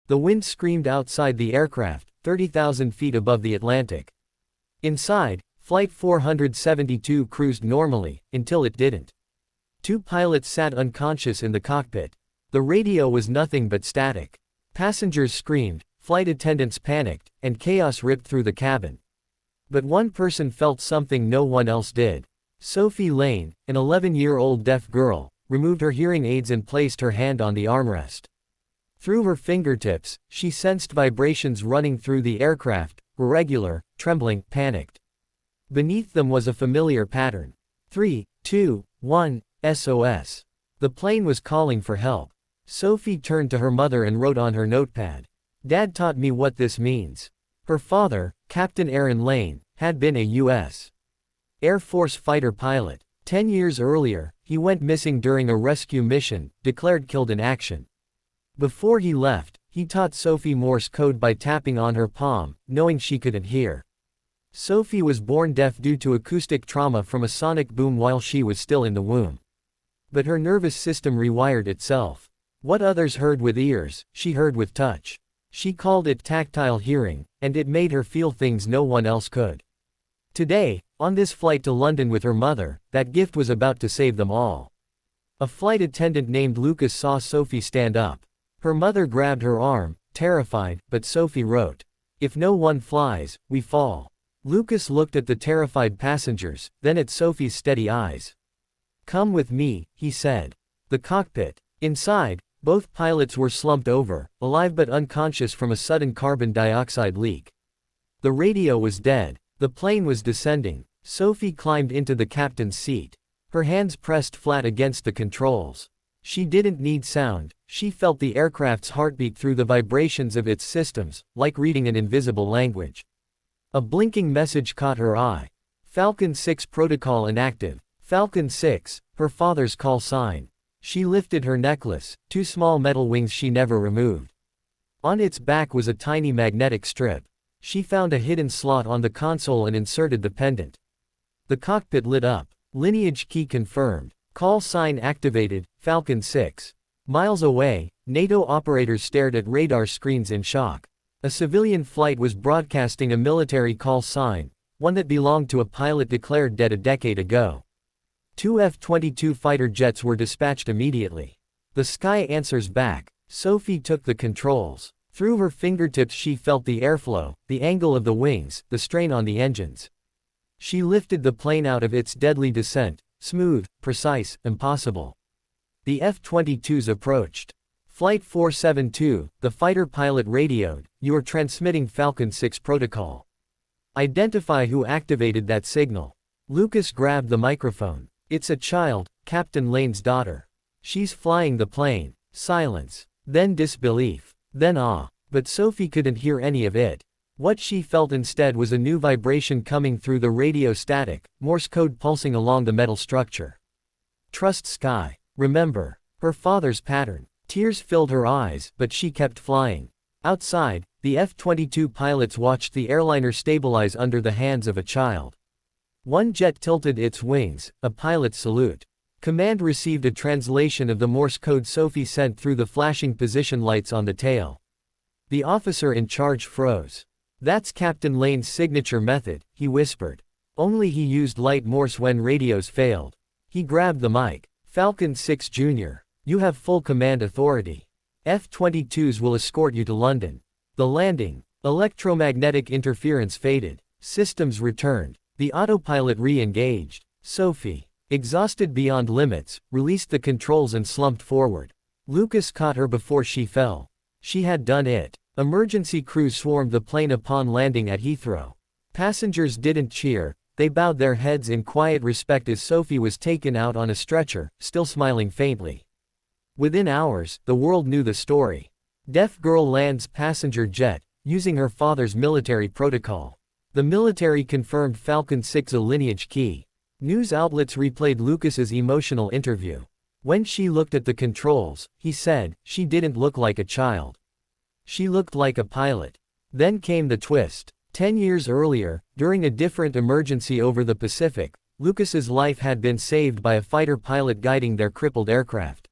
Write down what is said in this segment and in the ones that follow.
The wind screamed outside the aircraft, 30,000 feet above the Atlantic. Inside, Flight 472 cruised normally, until it didn't. Two pilots sat unconscious in the cockpit. The radio was nothing but static. Passengers screamed, flight attendants panicked, and chaos ripped through the cabin. But one person felt something no one else did. Sophie Lane, an 11-year-old deaf girl, removed her hearing aids and placed her hand on the armrest. Through her fingertips, she sensed vibrations running through the aircraft, irregular, trembling, panicked. Beneath them was a familiar pattern. 3, 2, 1, SOS. The plane was calling for help. Sophie turned to her mother and wrote on her notepad. "Dad taught me what this means." Her father, Captain Aaron Lane, had been a U.S. Air Force fighter pilot. 10 years earlier, he went missing during a rescue mission, declared killed in action. Before he left, he taught Sophie Morse code by tapping on her palm, knowing she couldn't hear. Sophie was born deaf due to acoustic trauma from a sonic boom while she was still in the womb. But her nervous system rewired itself. What others heard with ears, she heard with touch. She called it tactile hearing, and it made her feel things no one else could. Today, on this flight to London with her mother, that gift was about to save them all. A flight attendant named Lucas saw Sophie stand up. Her mother grabbed her arm, terrified, but Sophie wrote, "If no one flies, we fall." Lucas looked at the terrified passengers, then at Sophie's steady eyes. "Come with me," he said. The cockpit. Inside, both pilots were slumped over, alive but unconscious from a sudden carbon dioxide leak. The radio was dead. The plane was descending. Sophie climbed into the captain's seat. Her hands pressed flat against the controls. She didn't need sound, she felt the aircraft's heartbeat through the vibrations of its systems, like reading an invisible language. A blinking message caught her eye. Falcon 6 protocol inactive. Falcon 6, her father's call sign. She lifted her necklace, two small metal wings she never removed. On its back was a tiny magnetic strip. She found a hidden slot on the console and inserted the pendant. The cockpit lit up. Lineage key confirmed. Call sign activated, Falcon 6. Miles away, NATO operators stared at radar screens in shock. A civilian flight was broadcasting a military call sign, one that belonged to a pilot declared dead a decade ago. Two F-22 fighter jets were dispatched immediately. The sky answers back. Sophie took the controls. Through her fingertips she felt the airflow, the angle of the wings, the strain on the engines. She lifted the plane out of its deadly descent, smooth, precise, impossible. The F-22s approached. Flight 472, the fighter pilot radioed, "You are transmitting Falcon 6 protocol. Identify who activated that signal." Lucas grabbed the microphone. "It's a child, Captain Lane's daughter. She's flying the plane." Silence. Then disbelief. Then awe. But Sophie couldn't hear any of it. What she felt instead was a new vibration coming through the radio static, Morse code pulsing along the metal structure. "Trust Sky. Remember." Her father's pattern. Tears filled her eyes, but she kept flying. Outside, the F-22 pilots watched the airliner stabilize under the hands of a child. One jet tilted its wings, a pilot's salute. Command received a translation of the Morse code Sophie sent through the flashing position lights on the tail. The officer in charge froze. "That's Captain Lane's signature method," he whispered. "Only he used light Morse when radios failed." He grabbed the mic. "Falcon 6 Jr. You have full command authority. F-22s will escort you to London." The landing. Electromagnetic interference faded. Systems returned. The autopilot re-engaged. Sophie, exhausted beyond limits, released the controls and slumped forward. Lucas caught her before she fell. She had done it. Emergency crews swarmed the plane upon landing at Heathrow. Passengers didn't cheer, they bowed their heads in quiet respect as Sophie was taken out on a stretcher, still smiling faintly. Within hours, the world knew the story. Deaf girl lands passenger jet, using her father's military protocol. The military confirmed Falcon 6 a lineage key. News outlets replayed Lucas's emotional interview. When she looked at the controls, he said, she didn't look like a child. She looked like a pilot. Then came the twist. 10 years earlier, during a different emergency over the Pacific, Lucas's life had been saved by a fighter pilot guiding their crippled aircraft.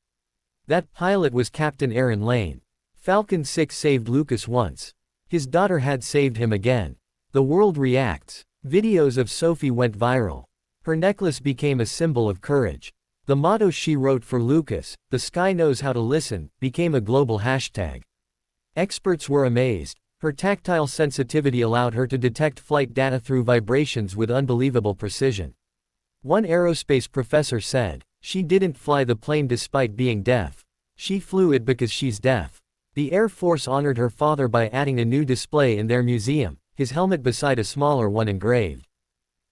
That pilot was Captain Aaron Lane. Falcon 6 saved Lucas once. His daughter had saved him again. The world reacts. Videos of Sophie went viral. Her necklace became a symbol of courage. The motto she wrote for Lucas, "The sky knows how to listen," became a global hashtag. Experts were amazed. Her tactile sensitivity allowed her to detect flight data through vibrations with unbelievable precision. One aerospace professor said, "She didn't fly the plane despite being deaf. She flew it because she's deaf." The Air Force honored her father by adding a new display in their museum, his helmet beside a smaller one engraved.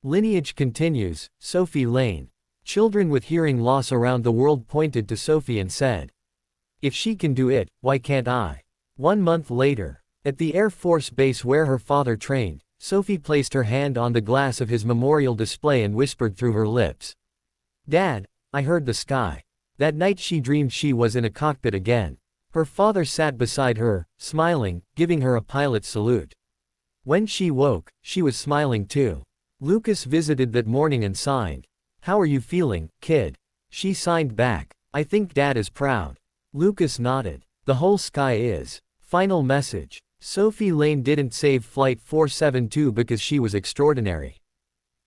Lineage continues. Sophie Lane. Children with hearing loss around the world pointed to Sophie and said, "If she can do it, why can't I?" 1 month later, at the Air Force base where her father trained, Sophie placed her hand on the glass of his memorial display and whispered through her lips, "Dad, I heard the sky." That night she dreamed she was in a cockpit again. Her father sat beside her, smiling, giving her a pilot's salute. When she woke, she was smiling too. Lucas visited that morning and signed, "How are you feeling, kid?" She signed back, "I think Dad is proud." Lucas nodded. "The whole sky is." Final message. Sophie Lane didn't save Flight 472 because she was extraordinary.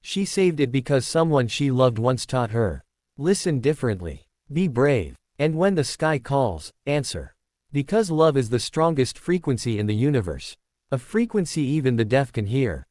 She saved it because someone she loved once taught her. Listen differently. Be brave. And when the sky calls, answer. Because love is the strongest frequency in the universe. A frequency even the deaf can hear.